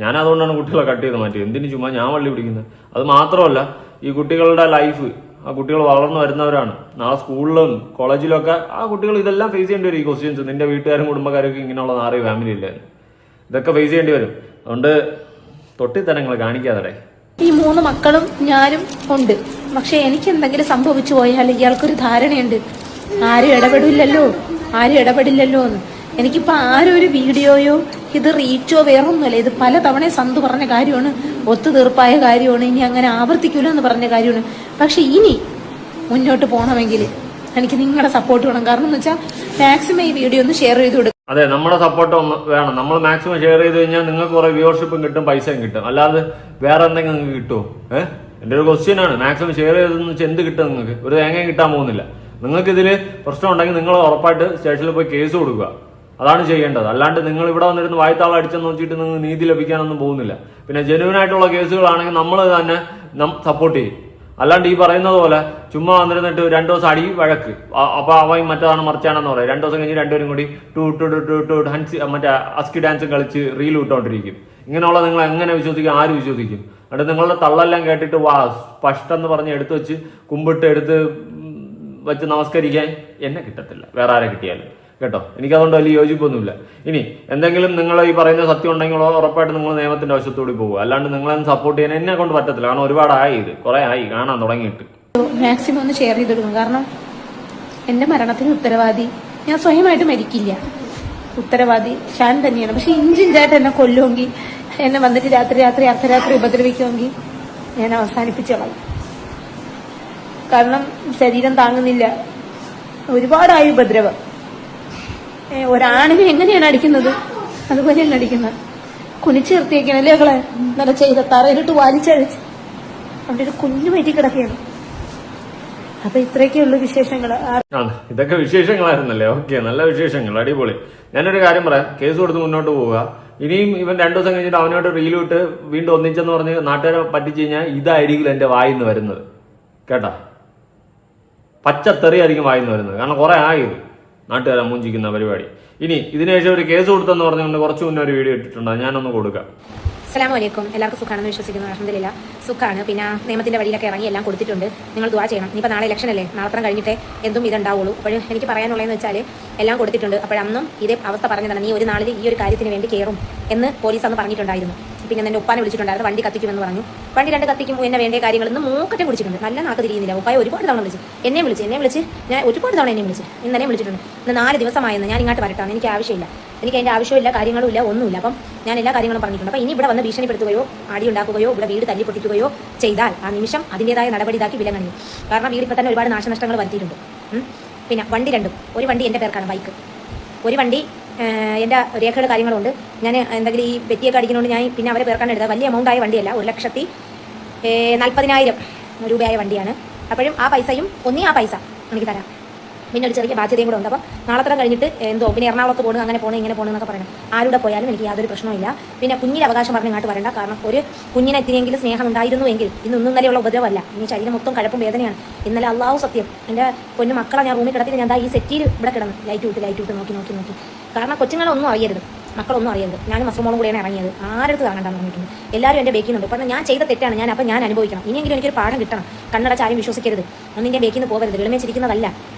[SPEAKER 2] ഞാൻ അതുകൊണ്ടാണ് കുട്ടികളെ കട്ട് ചെയ്ത് മാറ്റിയത്. എന്തിനു ചുമ്മാ ഞാൻ വള്ളി പിടിക്കുന്നത്? അത് മാത്രമല്ല, ഈ കുട്ടികളുടെ ലൈഫ്, ആ കുട്ടികൾ വളർന്നു വരുന്നവരാണ്. നാളെ സ്കൂളിലും കോളേജിലൊക്കെ ആ കുട്ടികൾ ഇതെല്ലാം ഫേസ് ചെയ്യേണ്ടി വരും. ഈ ക്വസ്റ്റ്യൻസ് നിന്റെ വീട്ടുകാരും കുടുംബക്കാരൊക്കെ ഇങ്ങനെയുള്ള 6 ഫാമിലി ഇല്ലായിരുന്നു, ഇതൊക്കെ ഫേസ് ചെയ്യേണ്ടി വരും. അതുകൊണ്ട് തൊട്ടിത്തരങ്ങൾ കാണിക്കാതെ.
[SPEAKER 1] ഈ 3 മക്കളും ഞാനും ഉണ്ട്. പക്ഷെ എനിക്ക് എന്തെങ്കിലും സംഭവിച്ചു പോയാൽ ഇയാൾക്കൊരു ധാരണയുണ്ട്, ആരും ഇടപെടില്ലല്ലോ എന്ന്. എനിക്കിപ്പോ ആരും ഒരു വീഡിയോയോ ഇത് റീച്ചോ വേറൊന്നുമല്ല. ഇത് പല തവണ സന്തു പറഞ്ഞ കാര്യമാണ്, ഒത്തുതീർപ്പായ കാര്യമാണ്, ഇനി അങ്ങനെ ആവർത്തിക്കൂല എന്ന് പറഞ്ഞ കാര്യമാണ്. പക്ഷെ ഇനി മുന്നോട്ട് പോകണമെങ്കിൽ എനിക്ക് നിങ്ങളുടെ സപ്പോർട്ട് വേണം. കാരണം എന്ന് വെച്ചാൽ മാക്സിമം ഈ വീഡിയോ ഒന്ന് ഷെയർ ചെയ്ത് കൊടുക്കും.
[SPEAKER 2] അതെ, നമ്മുടെ സപ്പോർട്ട് വേണം. നമ്മൾ മാക്സിമം ഷെയർ ചെയ്ത് കഴിഞ്ഞാൽ നിങ്ങൾക്ക് കുറെ വ്യൂവർഷിപ്പും കിട്ടും, പൈസയും കിട്ടും. അല്ലാതെ വേറെ എന്തെങ്കിലും നിങ്ങൾക്ക് കിട്ടുമോ? എന്റെ ഒരു ക്വസ്റ്റ്യൻ ആണ്. മാക്സിമം ഷെയർ ചെയ്തെന്ന് വെച്ചാൽ എന്ത് കിട്ടും നിങ്ങൾക്ക്? ഒരു തേങ്ങയും കിട്ടാൻ പോകുന്നില്ല. നിങ്ങൾക്ക് ഇതിൽ പ്രശ്നം ഉണ്ടെങ്കിൽ നിങ്ങൾ ഉറപ്പായിട്ട് സ്റ്റേഷനിൽ പോയി കേസ് കൊടുക്കുക. അതാണ് ചെയ്യേണ്ടത്. അല്ലാണ്ട് നിങ്ങൾ ഇവിടെ വന്നിരുന്ന് വായ്ത്താളം അടിച്ചെന്ന് നോക്കിയിട്ട് നിങ്ങൾക്ക് നീതി ലഭിക്കാനൊന്നും പോകുന്നില്ല. പിന്നെ ജെന്യൂൻ ആയിട്ടുള്ള കേസുകളാണെങ്കിൽ നമ്മൾ തന്നെ സപ്പോർട്ട് ചെയ്യും. അല്ലാണ്ട് ഈ പറയുന്നത് പോലെ ചുമ്മാ വന്നിരുന്നിട്ട് 2 ദിവസം അടി വഴക്ക്, അപ്പൊ അവൻ മറ്റേതാണ് മറിച്ചാണെന്ന് പറയും. 2 ദിവസം കഴിഞ്ഞ് രണ്ടുപേരും കൂടി മറ്റേ അസ്കി ഡാൻസ് കളിച്ച് റീൽ വിട്ടോണ്ടിരിക്കും. ഇങ്ങനെയുള്ള നിങ്ങൾ എങ്ങനെ വിശ്വസിക്കും? ആര് വിശ്വസിക്കും? എന്നിട്ട് നിങ്ങളുടെ തള്ളെല്ലാം കേട്ടിട്ട് സ്പഷ്ടം എന്ന് പറഞ്ഞ് എടുത്തു വെച്ച് കുമ്പിട്ട് എടുത്ത് വെച്ച് നമസ്കരിക്കാൻ എന്നെ കിട്ടത്തില്ല, വേറെ ആരെ കിട്ടിയാലും കേട്ടോ. എനിക്കതുകൊണ്ട് വലിയ യോജിപ്പൊന്നുമില്ല. ഇനി എന്തെങ്കിലും നിങ്ങൾ ഈ പറയുന്ന സത്യം ഉണ്ടെങ്കിലോ ഉറപ്പായിട്ട് നിങ്ങൾ നിയമത്തിന്റെ വശത്തോടി പോകുക. അല്ലാണ്ട് നിങ്ങളെന്ന് സപ്പോർട്ട് ചെയ്യാൻ എന്നെ കൊണ്ട് പറ്റത്തില്ല. കാരണം ഒരുപാടായി, ഇത് കുറെ ആയി കാണാൻ തുടങ്ങിയിട്ട്.
[SPEAKER 1] മാക്സിമം ഒന്ന് ഷെയർ ചെയ്തെടുക്കും. കാരണം എന്റെ മരണത്തിന് ഉത്തരവാദി ഞാൻ സ്വയമായിട്ട് മരിക്കില്ല, ഉത്തരവാദി ഷാൻ തന്നെയാണ്. പക്ഷെ ഇഞ്ചിഞ്ചായിട്ട് എന്നെ കൊല്ലുമെങ്കിൽ, എന്നെ വന്നിട്ട് രാത്രി അർദ്ധരാത്രി ഉപദ്രവിക്കുമെങ്കിൽ ഞാൻ അവസാനിപ്പിച്ചു കളയും. കാരണം ശരീരം താങ്ങുന്നില്ല, ഒരുപാടായി ഉപദ്രവം. ഒരാണിനെ എങ്ങനെയാണ് അടിക്കുന്നത് അതുപോലെയാണ് അടിക്കുന്നത്. കുനിച്ചു നിർത്തിയേക്കണല്ലേ മക്കളെ? നല്ല ചെയ്ത തറയിലിട്ട് വലിച്ചഴിച്ച് അവിടെ ഒരു കുഞ്ഞു പറ്റി കിടക്കുകയാണ്. അപ്പൊ ഇത്രയൊക്കെ ഉള്ളു വിശേഷങ്ങൾ.
[SPEAKER 2] ഇതൊക്കെ വിശേഷങ്ങളായിരുന്നല്ലേ? ഓക്കെ, നല്ല വിശേഷങ്ങൾ, അടിപൊളി. ഞാനൊരു കാര്യം പറയാം, കേസ് കൊടുത്ത് മുന്നോട്ട് പോവുക. ഇനിയും ഇവൻ 2 ദിവസം കഴിഞ്ഞിട്ട് അവനോട്ട് റീൽ വിട്ട് വീണ്ടും ഒന്നിച്ചെന്ന് പറഞ്ഞ് നാട്ടുകാരെ പറ്റിച്ചു കഴിഞ്ഞാൽ ഇതായിരിക്കും എന്റെ വായിന്ന് വരുന്നത് കേട്ടാ. പച്ചത്തെറിയായിരിക്കും വായിന്ന് വരുന്നത്. കാരണം കുറെ ആയത് നാട്ടുകാരെ മൂഞ്ചിക്കുന്ന പരിപാടി. ഇനി ഇതിനുശേഷം ഒരു കേസ് കൊടുത്തെന്ന് പറഞ്ഞുകൊണ്ട് കുറച്ച് മുന്നേ ഒരു വീഡിയോ ഇട്ടിട്ടുണ്ട്, ഞാനൊന്ന് കൊടുക്കാം.
[SPEAKER 1] അസ്സലാമു അലൈക്കും. എല്ലാവർക്കും സുഖാണെന്ന് വിശ്വസിക്കുന്നു. അൽഹംദുലില്ലാ സുഖാണ്. പിന്നെ നിയമത്തിന്റെ വഴിയിലൊക്കെ ഇറങ്ങി എല്ലാം കൊടുത്തിട്ടുണ്ട്. നിങ്ങൾ ദുആ ചെയ്യണം. ഇനിയിപ്പോൾ നാളെ ഇലക്ഷൻ അല്ലേ, നാളെ കഴിഞ്ഞിട്ടേ എന്തും ഇതുണ്ടാവുള്ളൂ. അപ്പോൾ എനിക്ക് പറയാനുള്ളതെന്ന് വെച്ചാൽ എല്ലാം കൊടുത്തിട്ടുണ്ട്. അപ്പോഴന്നും ഇതേ അവസ്ഥ പറഞ്ഞതാണ്, നീ ഒരു നാളിൽ ഈ ഒരു കാര്യത്തിന് വേണ്ടി കയറും എന്ന് പോലീസ് അന്ന് പറഞ്ഞിട്ടുണ്ടായിരുന്നു. പിന്നെ എൻ്റെ ഉപ്പാനെ വിളിച്ചിട്ടുണ്ടായിരുന്നു, വണ്ടി കത്തിക്കുമെന്ന് പറഞ്ഞു. വണ്ടി 2 കത്തിക്കും, എന്നെ വേണ്ട കാര്യങ്ങളൊന്നും മൂക്കറ്റം കുടിച്ചിട്ടുണ്ട്. നല്ല നാക്ക് തിരിയുന്നില്ല. ഉപ്പായ ഒരുപാട് തവണ വിളിച്ച് എന്നെ വിളിച്ച് ഞാൻ ഒരുപാട് തവണ എന്നെ വിളിച്ച് ഇന്നലെ വിളിച്ചിട്ടുണ്ട്. ഇന്ന് 4 ദിവസമായെന്ന് ഞാൻ ഇങ്ങോട്ട് വരട്ടാണ്. എനിക്ക് ആവശ്യമില്ല, എനിക്ക് അതിൻ്റെ ആവശ്യമില്ല, കാര്യങ്ങളും ഇല്ല, ഒന്നുമില്ല. അപ്പം ഞാൻ എല്ലാ കാര്യങ്ങളും പറഞ്ഞിട്ടുണ്ട്. അപ്പോൾ ഇനി ഇവിടെ വന്ന് ഭീഷണിപ്പെടുത്തുകയോ അടി ഉണ്ടാക്കുകയോ ഇവിടെ വീട് തല്ലിപ്പൊട്ടിക്കുകയോ ചെയ്താൽ ആ നിമിഷം അതിൻ്റെതായ നടപടി ഇതാക്കി വിലങ്ങണിയും. കാരണം വീട് ഇപ്പോൾ തന്നെ ഒരുപാട് നാശനഷ്ടങ്ങൾ വരുത്തിയിട്ടുണ്ട്. പിന്നെ വണ്ടി 2, ഒരു വണ്ടി എൻ്റെ പേർക്കാണ് ബൈക്ക്, ഒരു വണ്ടി എൻ്റെ രേഖയുടെ കാര്യങ്ങളുണ്ട്. ഞാൻ എന്തെങ്കിലും ഈ വ്യക്തിയൊക്കെ അടിക്കുന്നതുകൊണ്ട് ഞാൻ പിന്നെ അവരെ പേർക്കാണ് എടുത്തത്. വലിയ എമൗണ്ട് ആയ വണ്ടിയല്ല, 1,40,000 രൂപയായ വണ്ടിയാണ്. അപ്പോഴും ആ പൈസയും ആ പൈസ എനിക്ക് തരാം. പിന്നെ ഒരു ചെറിയ ബാധ്യതയും കൂടെ ഉണ്ട്. അപ്പോൾ നാളെ കഴിഞ്ഞിട്ട് എന്തോ പിന്നെ എറണാകുളത്ത് പോകണം, അങ്ങനെ പോകണം, ഇങ്ങനെ പോകണം എന്നൊക്കെ പറയണം. ആരുടെ പോയാലും എനിക്ക് യാതൊരു പ്രശ്നമില്ല. പിന്നെ കുഞ്ഞിൻ്റെ അവകാശം പറഞ്ഞ് ഇങ്ങോട്ട് വരണ്ട. കാരണം ഒരു കുഞ്ഞിനെ എത്തിയെങ്കിലും സ്നേഹം ഉണ്ടായിരുന്നുവെങ്കിൽ ഇന്ന് ഇന്നലെയുള്ള ഉപദ്രവമല്ല. ഇനി ശരീരം മൊത്തം കഴപ്പും വേദനയാണ്. ഇന്നലെ അള്ളാഹു സത്യം എൻ്റെ പൊന്നു മക്കളെ ഞാൻ റൂമിൽ കിടത്തിയിട്ട് ഞാൻ ഈ സെറ്റിയിൽ ഇവിടെ കിടന്നു ലൈറ്റ് വിട്ട് നോക്കി. കാരണം കൊച്ചുങ്ങളൊന്നും അറിയരുത്, മക്കളൊന്നും അറിയരുത്. ഞാനും മസ്മോളും കൂടെയാണ് ഇറങ്ങിയത്. ആരടുത്ത് കാണണ്ടെന്ന് പറഞ്ഞിട്ടുണ്ട്. എല്ലാവരും എൻ്റെ ബേക്കുന്നുണ്ട്. പറഞ്ഞാൽ ഞാൻ ചെയ്ത തെറ്റാണ്, ഞാൻ അനുഭവിക്കണം. ഇനിയെങ്കിലും എനിക്കൊരു പാഠം കിട്ടണം. കണ്ണടച്ചാരും വിശ്വസിക്കരുത്, ഒന്നിൻ്റെ ബേക്കിൽ നിന്ന് പോകരുത്, വിളിമേച്ചിരിക്കുന്നതല്ല,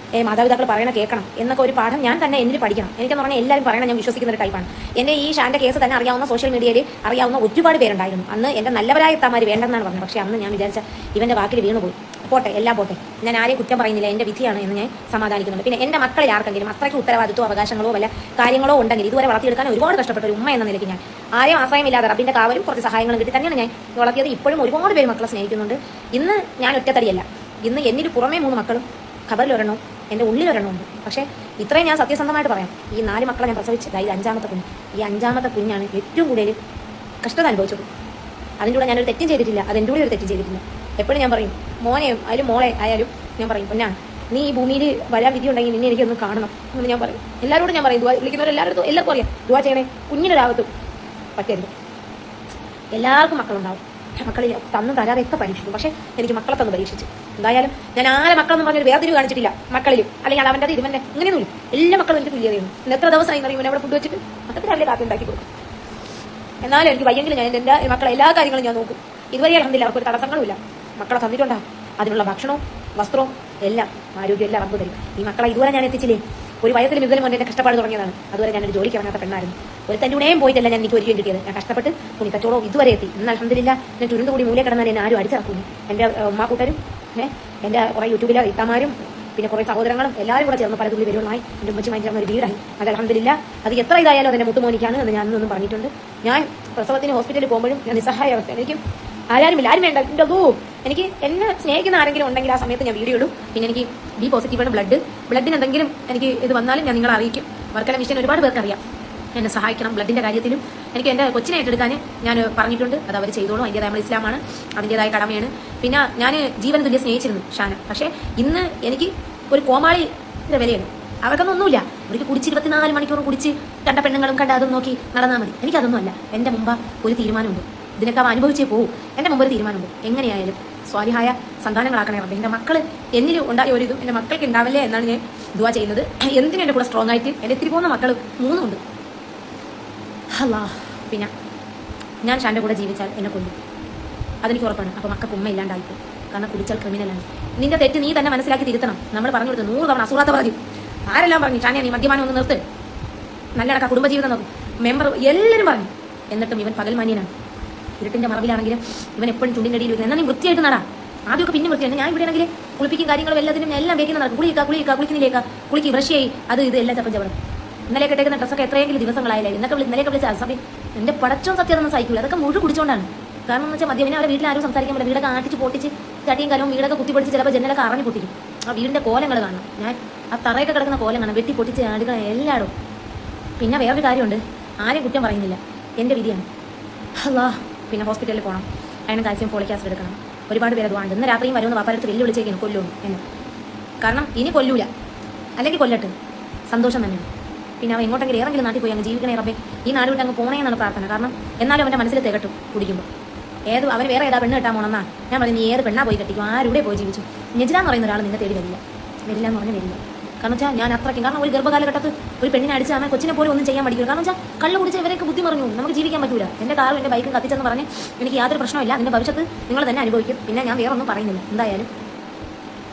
[SPEAKER 1] മാതാപിതാക്കൾ പറയണ കേൾക്കണം എന്നൊക്കെ ഒരു പാഠം ഞാൻ തന്നെ എന്നിൽ പഠിക്കണം. എനിക്കെന്ന് പറഞ്ഞാൽ എല്ലാവരും പറയണം ഞാൻ വിശ്വസിക്കുന്ന ഒരു ടൈപ്പാണ്. എൻ്റെ ഈ ഷാൻ്റെ കേസ് തന്നെ അറിയാവുന്ന സോഷ്യൽ മീഡിയയിൽ അറിയാവുന്ന ഒരുപാട് പേരുണ്ടായിരുന്നു. അന്ന് എൻ്റെ നല്ലവരായ എത്താമാർ വേണ്ടെന്നാണ് പറഞ്ഞത്. പക്ഷേ അന്ന് ഞാൻ വിചാരിച്ച ഇവൻ്റെ വാക്കിൽ വീണുപോയി. പോട്ടെ, എല്ലാം പോട്ടെ, ഞാൻ ആരെയും കുറ്റം പറയുന്നില്ല, എൻ്റെ വിധിയാണ് എന്ന് ഞാൻ സമാധാനിക്കുന്നുണ്ട്. പിന്നെ എൻ്റെ മക്കളിൽ ആർക്കെങ്കിലും അത്രയ്ക്ക് ഉത്തരവാദിത്വം അവകാശങ്ങളോ വല്ല കാര്യങ്ങളോ ഉണ്ടെങ്കിൽ ഇതുവരെ വളർത്തിയെടുക്കാൻ ഒരുപാട് കഷ്ടപ്പെട്ട ഒരു ഉമ്മ എന്ന നിലയ്ക്ക് ഞാൻ ആരെയും ആശ്രയമില്ലാതെ റബ്ബിൻ്റെ കാവലും കുറച്ച് സഹായങ്ങളും കിട്ടി തന്നെയാണ് ഞാൻ വളർത്തിയത്. ഇപ്പോഴും ഒരുപാട് പേര് മക്കളെ സ്നേഹിക്കുന്നുണ്ട്. ഇന്ന് ഞാൻ ഒറ്റത്തടിയല്ല. ഇന്ന് എന്നിൽ പുറമേ 3 മക്കളും ഖബറിൽ ഒരെണ്ണവും എൻ്റെ ഉള്ളിൽ ഒരെണ്ണമുണ്ട്. പക്ഷേ ഇത്രയും ഞാൻ സത്യസന്ധമായിട്ട് പറയാം, ഈ 4 മക്കളെ ഞാൻ പ്രസവിച്ച് ഇത് 5ാമത്തെ കുഞ്ഞ്. ഈ 5ാമത്തെ കുഞ്ഞാണ് ഏറ്റവും കൂടുതൽ കഷ്ടത അനുഭവിച്ചത്. അതിൻ്റെ കൂടെ ഞാനൊരു തെറ്റും ചെയ്തിട്ടില്ല, അതെൻ്റെ കൂടെ ഒരു തെറ്റും ചെയ്തിട്ടില്ല. എപ്പോഴും ഞാൻ പറയും, മോനെ ആയാലും മോളെ ആയാലും ഞാൻ പറയും, പൊന്നാണ് നീ ഈ ഭൂമിയിൽ വരാൻ വിധി ഉണ്ടെങ്കിൽ നിന്നെ എനിക്കൊന്ന് കാണണം എന്ന് ഞാൻ പറയും. എല്ലാവരോടും ഞാൻ പറയും, വിളിക്കുന്നവരെല്ലാവരും എല്ലാവർക്കും അറിയാം, ദുആ ചെയ്യണേ, കുഞ്ഞിനൊരാകത്തും പറ്റരുത്. എല്ലാവർക്കും മക്കളുണ്ടാവും, മക്കളിൽ തന്നും തരാതെയൊക്കെ പരീക്ഷിക്കും. പക്ഷേ എനിക്ക് മക്കളെ തന്ന് പരീക്ഷിച്ചു. എന്തായാലും ഞാൻ ആരെ മക്കളെന്ന് പറഞ്ഞൊരു വേർതിരിവ് കാണിച്ചിട്ടില്ല മക്കളിലും, അല്ലെങ്കിൽ അവൻ്റെ അത് ഇവൻ്റെ അങ്ങനെയൊന്നുമില്ല. എല്ലാ മക്കളും എനിക്ക് തുല്യതയാണ്. എത്ര ദിവസമായി എന്നറിയും ഇവനെ അവിടെ ഫുഡ് വെച്ചിട്ട് മൊത്തത്തിൽ രാവിലെ കാപ്പി ഉണ്ടാക്കി കൊടുക്കും. എന്നാലും എനിക്ക് വയ്യെങ്കിലും ഞാൻ എൻ്റെ മക്കളെ എല്ലാ കാര്യങ്ങളും ഞാൻ നോക്കും. ഇതുവരെ അൽഹംദുലില്ലാ അവർക്കൊരു തടസ്സങ്ങളുമില്ല. മക്കളെ തന്നിട്ടുണ്ടാ, അതിനുള്ള ഭക്ഷണവും വസ്ത്രവും എല്ലാം ആരോഗ്യം എല്ലാം റബ്ബ് തരും. ഈ മക്കളെ ഇതുവരെ ഞാൻ എത്തിച്ചില്ലേ. ഒരു വയസ്സിൽ മിസലും എൻ്റെ കഷ്ടപ്പാട് തുടങ്ങിയതാണ്. അതുവരെ ഞാനൊരു ജോലിക്ക് ഇറങ്ങാത്ത പെണ്ണായിരുന്നു. ഒരു തൻ്റെ കൂടെയും പോയിട്ടല്ല ഞാൻ എനിക്ക് ഒരിക്കലും കിട്ടിയത്. ഞാൻ കഷ്ടപ്പെട്ട് തുണി കച്ചവടവും ഇതുവരെ എത്തി. ഇന്ന് അൽഹംദുലില്ലാ ഞാൻ ചുരുണ്ടുകൂടി മൂലേ കിടന്നാൽ എന്നെ ആരും അടിച്ചിറക്കുന്നു. എൻ്റെ ഉമ്മാക്കൂട്ടരും എൻ്റെ കുറേ യൂട്യൂബിലെ ഇത്തമാരും പിന്നെ കുറേ സഹോദരങ്ങളും എല്ലാവരും കൂടെ ചേർന്ന് പല തുള്ളി വരുമായി എൻ്റെ ഉമ്മച്ചുമായി ചേർന്ന ഒരു വീടായി. അത് അൽഹംദുലില്ലാ അത് എത്ര ഇതായാലും അതിൻ്റെ മുട്ടുമോനിക്കാണ് എന്ന് ഞാൻ അന്നൊന്നും പറഞ്ഞിട്ടുണ്ട്. ഞാൻ പ്രസവത്തിന് ഹോസ്പിറ്റലിൽ പോകുമ്പോഴും ഞാൻ നിസ്സഹായ അവസ്ഥയാണ്. എനിക്ക് ആരും വേണ്ട. എൻ്റെ എനിക്ക് എന്നെ സ്നേഹിക്കുന്ന ആരെങ്കിലും ഉണ്ടെങ്കിൽ ആ സമയത്ത് ഞാൻ വീഡിയോ ഇടും. പിന്നെ എനിക്ക് ബി പോസിറ്റീവാണ് ബ്ലഡിന് എന്തെങ്കിലും എനിക്ക് ഇത് വന്നാലും ഞാൻ നിങ്ങളെ അറിയിക്കും. വർക്കല മിഷൻ ഒരുപാട് പേർക്ക് അറിയാം, എന്നെ സഹായിക്കണം ബ്ലഡിൻ്റെ കാര്യത്തിലും. എനിക്ക് എൻ്റെ കൊച്ചിനെ ഏറ്റെടുക്കാൻ ഞാൻ പറഞ്ഞിട്ടുണ്ട്, അത് അവർ ചെയ്തോളും. അതിൻ്റെതായ നമ്മൾ ഇസ്ലാമാണ്, അതിൻ്റെതായ കടമയാണ്. പിന്നെ ഞാൻ ജീവൻ തുല്യ സ്നേഹിച്ചിരുന്നു ഷാന. പക്ഷേ ഇന്ന് എനിക്ക് ഒരു കോമാളിയുടെ വിലയാണ്. അവർക്കൊന്നൊന്നുമില്ല. അവർക്ക് കുടിച്ച് 24 മണിക്കൂർ കുടിച്ച് കണ്ട പെണ്ണുങ്ങളും കണ്ട അതും നോക്കി നടന്നാൽ മതി. എനിക്കതൊന്നും അല്ല. എൻ്റെ മുമ്പ് ഒരു തീരുമാനമുണ്ട്, ഇതിനൊക്കെ അനുഭവിച്ചേ പോവും. എൻ്റെ മുമ്പ് ഒരു തീരുമാനമുണ്ട്, എങ്ങനെയായാലും സ്വാലിഹായ സന്താനങ്ങളാക്കണേ റബ്ബേ. എൻ്റെ മക്കൾ എന്നിൽ ഉണ്ടായ ഒരു ഇതും എൻ്റെ മക്കൾക്ക് ഉണ്ടാവില്ലേ എന്നാണ് ഞാൻ ദുആ ചെയ്യുന്നത്. എന്തിനും എൻ്റെ കൂടെ സ്ട്രോങ് ആയിട്ട് എൻ്റെ ഇത്തിരി പോകുന്ന മക്കൾ 3 ഉണ്ട്. അല്ലാ, പിന്നെ ഞാൻ ഷാൻ്റെ കൂടെ ജീവിച്ചാൽ എന്നെ കൊല്ലും, അതെനിക്ക് ഉറപ്പാണ്. അപ്പോൾ മക്കൾക്ക് ഉമ്മ ഇല്ലാണ്ടായിപ്പോ. കാരണം കുടിച്ചാൽ ക്രിമിനലാണ്. നിന്റെ തെറ്റ് നീ തന്നെ മനസ്സിലാക്കി തിരുത്തണം. നമ്മൾ പറഞ്ഞു കൊടുത്ത് 100 തവണ അസൂറാത്ത പറഞ്ഞു. ആരെല്ലാം പറഞ്ഞു ഷാനെ നീ മദ്യപാനം ഒന്ന് നിർത്ത്, നല്ല കണക്കാ കുടുംബജീവിതം നോക്കും, മെമ്പർ എല്ലാവരും പറഞ്ഞു. എന്നിട്ടും ഇവൻ പകൽമാന്യനാണ്. ഇരുട്ടിൻ്റെ മറവിലാണെങ്കിലും ഇവൻ എപ്പോഴും ചുണ്ടിൻ്റെ അടിയിൽ വെക്കുന്നത്. എന്നാൽ നീ വൃത്തിയായിട്ട് നടാ. ആദ്യമൊക്കെ പിന്നെ വൃത്തിയാണ്. ഞാൻ ഇവിടെ ആണെങ്കിൽ കുളിപ്പിക്കും കാര്യങ്ങളും എല്ലാത്തിനും എല്ലാം വേക്കുന്ന നടക്കും. കുളിക്കുന്നില്ലേക്കാ കുളിക്ക് ബ്രഷ് ചെയ്യ്, അത് ഇത് എല്ലാം ചപ്പം ചവറും. ഇന്നലെ കെട്ടേക്കുന്ന ഡ്രസ്സൊക്കെ എത്രയെങ്കിലും ദിവസങ്ങളായില്ലേ. ഇന്നലെയൊക്കെ വിളിച്ച സഭയിൽ എൻ്റെ പടച്ചോൻ സത്യം അതൊന്നും സഹിക്കില്ല. അതൊക്കെ മുഴുവൻ കുടിച്ചുകൊണ്ടാണ്. കാരണം എന്ന് വെച്ചാൽ മദ്യം അവരെ വീട്ടിൽ ആരും സംസാരിക്കാൻ പറ്റില്ല. വീടൊക്കെ ആട്ടിച്ച് പൊട്ടിച്ച് ചട്ടിയും കലവും വീടൊക്കെ കുത്തിപ്പൊടിച്ച് ചിലപ്പോൾ ജനലൊക്കെ അറിഞ്ഞു പൊട്ടിക്കും. ആ വീടിൻ്റെ കോലങ്ങൾ കാണണം. ഞാൻ ആ തറയൊക്കെ കിടക്കുന്ന കോലം കാണാം, വെട്ടി പൊട്ടിച്ച് അടുക്കള എല്ലായിടും. പിന്നെ വേറൊരു കാര്യമുണ്ട്, ആരെയും കുറ്റം പറയുന്നില്ല, എൻ്റെ വിധിയാണ്. അല്ലാ, പിന്നെ ഹോസ്പിറ്റലിൽ പോകണം, അതിന് കാൽസ്യം ഫോളിക് ആസിഡ് എടുക്കണം. ഒരുപാട് പേര് അതുകൊണ്ട് ഇന്ന് രാത്രിയും വരുമെന്ന് വാപ്പാരടുത്ത് വെല്ലുവിളിച്ചേക്കുന്നു, കൊല്ലും എന്ന്. കാരണം ഇനി കൊല്ലൂല, അല്ലെങ്കിൽ കൊല്ലട്ട്, സന്തോഷം തന്നെയാണ്. പിന്നെ അവൻ എങ്ങോട്ടെങ്കിലും ഏതെങ്കിലും നാട്ടിൽ പോയി അങ്ങ് ജീവിക്കണേ റബ്ബേ. ഈ നാട് വിട്ട് അങ്ങ് പോകണേ എന്നാണ് പ്രാർത്ഥന. കാരണം എന്നാലും അവൻ്റെ മനസ്സിൽ തികട്ടും കുടിക്കുമ്പോൾ. അവൻ വേറെ ഏതാ പെണ്ണ് കെട്ടാൻ പോണെന്നാ ഞാൻ പറഞ്ഞു. നീ ഏത് പെണ്ണാ പോയി കെട്ടിക്കും, ആരുടെ പോയി ജീവിച്ചു. നെജിലാന്ന് പറയുന്ന ഒരാൾ നിന്നെ തേടി വരില്ല എന്ന് പറഞ്ഞാൽ വരില്ല. കാരണം വെച്ചാൽ ഞാൻ അത്രയ്ക്കും, കാരണം ഒരു ഗർഭകാലഘട്ടത്ത് ഒരു പെണ്ണിനെ അടിച്ച് അവൻ കൊച്ചിനെ പോലും ഒന്നും ചെയ്യാൻ പഠിക്കില്ല. കാരണം വെച്ചാൽ കള്ളു കുടിച്ച് ഇവരൊക്കെ ബുദ്ധി പറഞ്ഞു നമുക്ക് ജീവിക്കാൻ പറ്റൂല. എൻ്റെ കാറും എൻ്റെ ബൈക്കും കത്തിച്ചെന്ന് പറഞ്ഞ് എനിക്ക് യാതൊരു പ്രശ്നമില്ല, അതിൻ്റെ ഭവിഷ്യത്ത് നിങ്ങൾ തന്നെ അനുഭവിക്കും. പിന്നെ ഞാൻ വേറെ ഒന്നും പറയുന്നില്ല. എന്തായാലും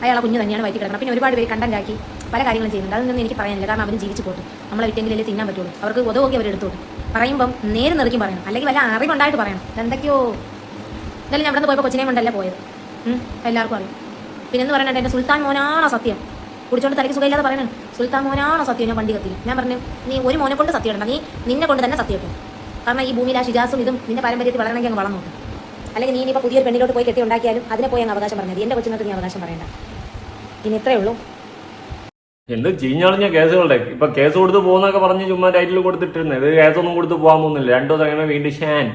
[SPEAKER 1] അയാളെ കുഞ്ഞ് തന്നെയാണ് വയറ്റി കിടക്കണം. പിന്നെ ഒരുപാട് പേര് കണ്ടന്റാക്കി പല കാര്യങ്ങളും ചെയ്യുന്നുണ്ട്. അതൊന്നും എനിക്ക് പറയാനില്ല. കാരണം അവരും ജീവിച്ച് പോട്ട്, നമ്മളെ വിറ്റെങ്കിലല്ലേ തിന്നാൻ പറ്റുള്ളൂ. അവർക്ക് ഉദവോക്കി അവർ എടുത്തോട്ട് പറയുമ്പം നേരെ നിറയ്ക്കും പറയണം, അല്ലെങ്കിൽ വല്ല അറിവുണ്ടായിട്ട് പറയണം. എന്തൊക്കെയോ എന്തായാലും ഞാൻ അവിടെ നിന്ന് പോയപ്പോൾ കൊച്ചിനെ കൊണ്ടല്ല പോയത്, എല്ലാവർക്കും അറിയാം. പിന്നെ എന്ന് പറയുന്നത് എൻ്റെ സുൽത്താൻ മോനാണോ സത്യം, കുടിച്ചോണ്ട് തലയ്ക്ക് സുഖമില്ലാതെ പറയണം. സുൽത്താൻ മോനാണോ സത്യം, ഞാൻ വണ്ടി കത്തില്ല. ഞാൻ പറഞ്ഞു നീ ഒരു മോനെ കൊണ്ട് സത്യം ഇടണം, നീ നിന്നെ കൊണ്ട് തന്നെ സത്യം ഇട്ടു. കാരണം ഈ ഭൂമിയിൽ ആ ഷിജാസും ഇതും നിന്റെ പാരമ്പര്യത്തിൽ വളരണമെങ്കിൽ അങ്ങ് വളർന്നു. അല്ലെങ്കിൽ നീ ഇനിയിപ്പോൾ പുതിയൊരു പെണ്ണിലോട്ട് പോയി കെട്ടി ഉണ്ടാക്കിയാലും അതിനെ പോയി അങ്ങ് അവകാശം പറഞ്ഞത്. എൻ്റെ കൊച്ചുങ്ങൾക്ക് നീ അവകാശം പറയണ്ട. ഇനി ഇത്രയേ ഉള്ളൂ.
[SPEAKER 2] എന്ത് ചീഞ്ഞാളിഞ്ഞ കേസുകളുടെ ഇപ്പൊ കേസ് കൊടുത്ത് പോകുന്നൊക്കെ പറഞ്ഞ് ചുമ്മാ ടൈറ്റിൽ കൊടുത്തിട്ടിരുന്നത്. ഇത് കേസൊന്നും കൊടുത്ത് പോകാൻ പോകുന്നില്ല. 2 ദിവസം അങ്ങനെ വീണ്ടും ഷാൻ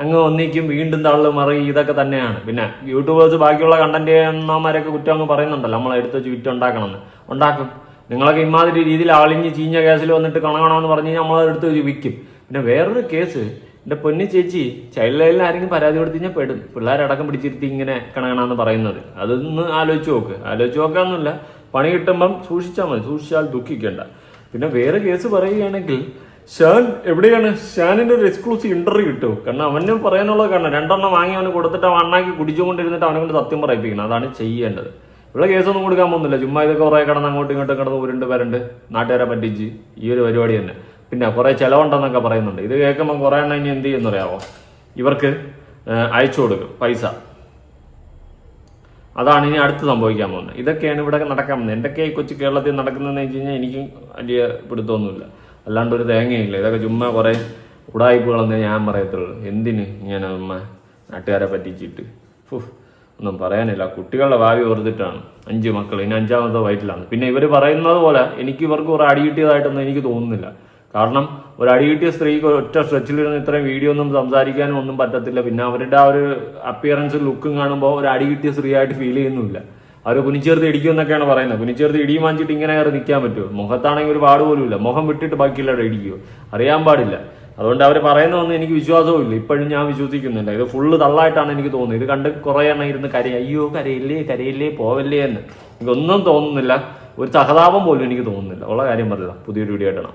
[SPEAKER 2] അങ്ങ് ഒന്നിക്കും, വീണ്ടും തള്ളു മറി, ഇതൊക്കെ തന്നെയാണ്. പിന്നെ യൂട്യൂബേഴ്സ് ബാക്കിയുള്ള കണ്ടന്റ് ചെയ്യുന്നവന്മാരൊക്കെ കുറ്റം അങ്ങ് പറയുന്നുണ്ടല്ലോ, നമ്മളെടുത്ത് വിറ്റ് ഉണ്ടാക്കണമെന്ന്. ഉണ്ടാക്കും. നിങ്ങളൊക്കെ ഇമാതിരി രീതിയിൽ ആളിഞ്ഞ് ചീഞ്ഞ കേസിൽ വന്നിട്ട് കണകണമെന്ന് പറഞ്ഞ് നമ്മളതെടുത്ത് വിൽക്കും. പിന്നെ വേറൊരു കേസ്, എൻ്റെ പൊന്നി ചേച്ചി, ചൈൽഡ് ലൈനിൽ ആരെങ്കിലും പരാതി കൊടുത്തു കഴിഞ്ഞാൽ പെടും. പിള്ളേരടക്കം പിടിച്ചിരുത്തി ഇങ്ങനെ കണകണമെന്ന് പറയുന്നത് അതൊന്ന് ആലോചിച്ച് നോക്കാന്നില്ല. പണി കിട്ടുമ്പം സൂക്ഷിച്ചാൽ മതി, സൂക്ഷിച്ചാൽ ദുഃഖിക്കേണ്ട. പിന്നെ വേറെ കേസ് പറയുകയാണെങ്കിൽ, ഷാൻ എവിടെയാണ്? ഷാനിന്റെ ഒരു എക്സ്ക്ലൂസീവ് ഇന്റർവ്യൂ കിട്ടും. കാരണം അവനും പറയാനുള്ളത് കാരണം 2 വാങ്ങി അവന് കൊടുത്തിട്ട് അവണ്ണാക്കി കുടിച്ചുകൊണ്ടിരുന്നിട്ട് അവനെ കൊണ്ട് സത്യം പറയിപ്പിക്കണം. അതാണ് ചെയ്യേണ്ടത്. ഇവിടെ കേസൊന്നും കൊടുക്കാൻ പോകുന്നില്ല. ചുമ്മാ ഇതൊക്കെ കുറെ കിടന്ന് അങ്ങോട്ടും ഇങ്ങോട്ടും കിടന്ന് ഉരുണ്ട് വരണ്ട് നാട്ടുകാരെ പറ്റിച്ച് ഈ ഒരു പരിപാടി തന്നെ. പിന്നെ കുറെ ചെലവുണ്ടെന്നൊക്കെ പറയുന്നുണ്ട്. ഇത് കേൾക്കുമ്പോൾ കുറെ എണ്ണം ഇനി എന്ത് ചെയ്യുന്നറിയാവോ? ഇവർക്ക് അയച്ചു കൊടുക്കും പൈസ. അതാണ് ഇനി അടുത്ത് സംഭവിക്കാൻ പോകുന്നത്. ഇതൊക്കെയാണ് ഇവിടെ നടക്കാൻ പോകുന്നത്. എന്തൊക്കെയാ ഈ കൊച്ചു കേരളത്തിൽ നടക്കുന്നതെന്ന് വെച്ച് കഴിഞ്ഞാൽ എനിക്കും വലിയ പിടുത്തമൊന്നുമില്ല. അല്ലാണ്ട് ഒരു തേങ്ങയില്ല. ഇതൊക്കെ ചുമ്മാ കുറെ ഉടായ്പകളെന്നേ ഞാൻ പറയത്തുള്ളൂ. എന്തിന് ഇങ്ങനെ നാട്ടുകാരെ പറ്റിച്ചിട്ട് ഒന്നും പറയാനില്ല. കുട്ടികളുടെ ഭാവി ഓർത്തിട്ടാണ്. 5 മക്കൾ, ഇനി 5ാമത്തെ വയറ്റിലാണ്. പിന്നെ ഇവർ പറയുന്നത് പോലെ എനിക്ക് ഇവർക്ക് കുറെ അടി കിട്ടിയതായിട്ടൊന്നും എനിക്ക് തോന്നുന്നില്ല. കാരണം ഒരു അടി കിട്ടിയ സ്ത്രീക്ക് ഒറ്റ സ്ട്രെച്ചിലിരുന്ന് ഇത്രയും വീഡിയോ ഒന്നും സംസാരിക്കാനും ഒന്നും പറ്റത്തില്ല. പിന്നെ അവരുടെ ആ ഒരു അപ്പിയറൻസ് ലുക്കും കാണുമ്പോൾ ഒരു അടി കിട്ടിയ സ്ത്രീ ആയിട്ട് ഫീൽ ചെയ്യുന്നില്ല. അവർ കുനിച്ചേർത്ത് ഇടിക്കുമെന്നൊക്കെയാണ് പറയുന്നത്. കുനിച്ചേർത്ത് ഇടിയും വാങ്ങിച്ചിട്ട് ഇങ്ങനെ കയറി നിൽക്കാൻ പറ്റുമോ? മുഖത്താണെങ്കിൽ ഒരു പാട് പോലും ഇല്ല. മുഖം വിട്ടിട്ട് ബാക്കിയുള്ളവരെ ഇടിക്കുമോ? അറിയാൻ പാടില്ല. അതുകൊണ്ട് അവർ പറയുന്നതൊന്നും എനിക്ക് വിശ്വാസവും ഇല്ല. ഇപ്പോഴും ഞാൻ വിശ്വസിക്കുന്നില്ല. ഇത് ഫുള്ള് തള്ളായിട്ടാണ് എനിക്ക് തോന്നുന്നത്. ഇത് കണ്ട് കുറേ എണ്ണം ഇരുന്ന് അയ്യോ കരയില്ലേ പോവല്ലേ എന്ന് എനിക്കൊന്നും തോന്നുന്നില്ല. ഒരു സഹതാപം പോലും എനിക്ക് തോന്നുന്നില്ല. ഉള്ള കാര്യം പറഞ്ഞതാ. പുതിയൊരു വീഡിയോ ആയിട്ടാണ്.